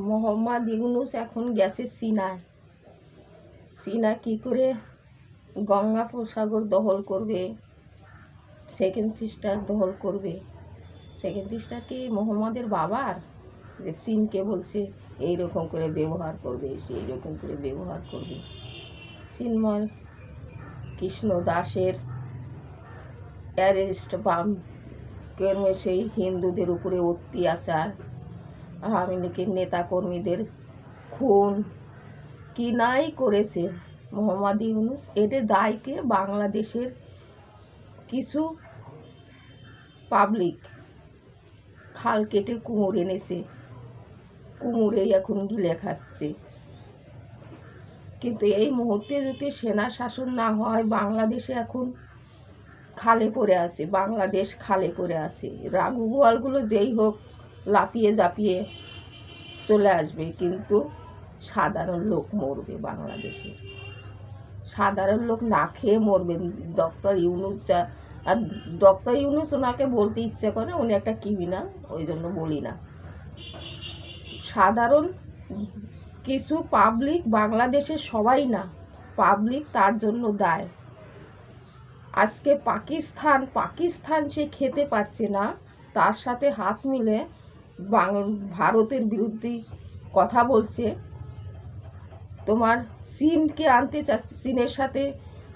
মোহাম্মদ ইউনূস এখন গেছে চীনায়। চীনা কি করে গঙ্গোপসাগর দখল করবে, সেকেন্ড সিস্টার দখল করবে। সেকেন্ড সিস্টার কি মোহাম্মদের বাবার, যে চীনকে বলছে এইরকম করে ব্যবহার করবে, সেই রকম করে ব্যবহার করবে। চিন্ময় কৃষ্ণ দাসের অ্যারেস্ট, বাম সেই হিন্দুদের উপরে অত্যাচার, আওয়ামী লীগের নেতাকর্মীদের খুন, কি নাই করেছে মোহাম্মদ ইউনূস। এদের দায়কে বাংলাদেশের কিছু পাবলিক খাল কেটে কুমোর এনেছে, কুমোরেই এখন গিলে খাচ্ছে। কিন্তু এই মুহূর্তে যদি সেনা শাসন না হয়, বাংলাদেশে এখন খালে পড়ে আছে, বাংলাদেশ খালে পড়ে আছে। রাঘু গোয়ালগুলো যেই হোক লাফিয়ে ঝাঁপিয়ে চলে আসবে, কিন্তু সাধারণ লোক মরবে। বাংলাদেশে সাধারণ লোক না খেয়ে মরবে। ডক্টর ইউনূস আর ডক্টর ইউনূস ওনাকে বলতে ইচ্ছে করে, উনি একটা ক্রিমিনাল, ওই জন্য বলি না। সাধারণ কিছু পাবলিক, বাংলাদেশের সবাই না, পাবলিক তার জন্য দায়। আজকে পাকিস্তান সে খেতে পারছে না, তার সাথে হাত মিলে ভারতের বিরুদ্ধে কথা বলছে। তোমার চীনকে আনতে চাচ্ছে, চীনের সাথে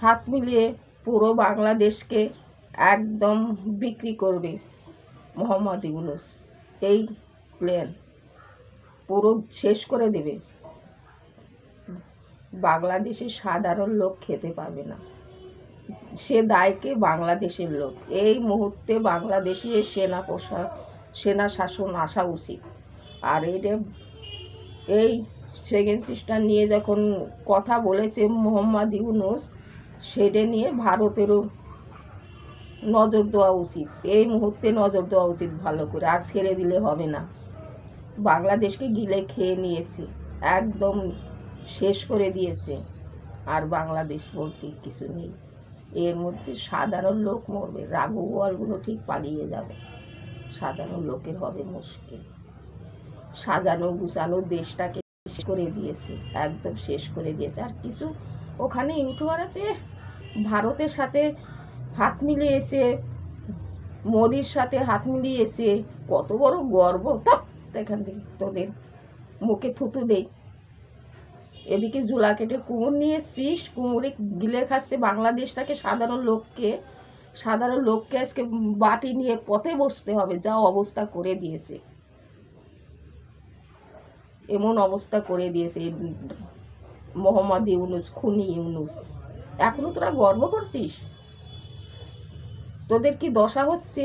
হাত মিলিয়ে পুরো বাংলাদেশকে একদম বিক্রি করবে মোহাম্মদ ইউনূস। এই প্ল্যান পুরো শেষ করে দেবে, বাংলাদেশের সাধারণ লোক খেতে পাবে না। সে দায়কে বাংলাদেশের লোক। এই মুহূর্তে বাংলাদেশে সেনা শাসন আসা উচিত। আর এই সেকেন্ড সিস্টার নিয়ে যখন কথা বলেছে মোহাম্মদ ইউনূস, সেটা নিয়ে ভারতেরও নজর দেওয়া উচিত। এই মুহূর্তে নজর দেওয়া উচিত ভালো করে, আর ছেড়ে দিলে হবে না। বাংলাদেশকে গিলে খেয়ে নিয়েছে, একদম শেষ করে দিয়েছে। আর বাংলাদেশ বলতে কিছু নেই। এর মধ্যে সাধারণ লোক মরবে, রাঘু গোয়ালগুলো ঠিক পালিয়ে যাবে, সাধারণ লোকের হবে মুশকিল। সাজানো গুছানো দেশটাকে শেষ করে দিয়েছে, একদম শেষ করে দিয়েছে। আর কিছু ওখানে ইউটিউবার আছে, ভারতের সাথে হাত মিলিয়েছে, মোদির সাথে হাত মিলিয়েছে, কত বড় গর্ব। এখান থেকে তোদের মুখে থুতু দেই। এদিকে জুলা কেটে কুমোর নিয়ে এসছিস, কুমোরে গিলে খাচ্ছে বাংলাদেশটাকে। সাধারণ লোককে আজকে বাটি নিয়ে পথে বসতে হবে, যা অবস্থা করে দিয়েছে, এমন অবস্থা করে দিয়েছে মোহাম্মদ ইউনূস, খুনি ইউনূস। এখনো তোরা গর্ব করছিস? তোদের কি দশা হচ্ছে?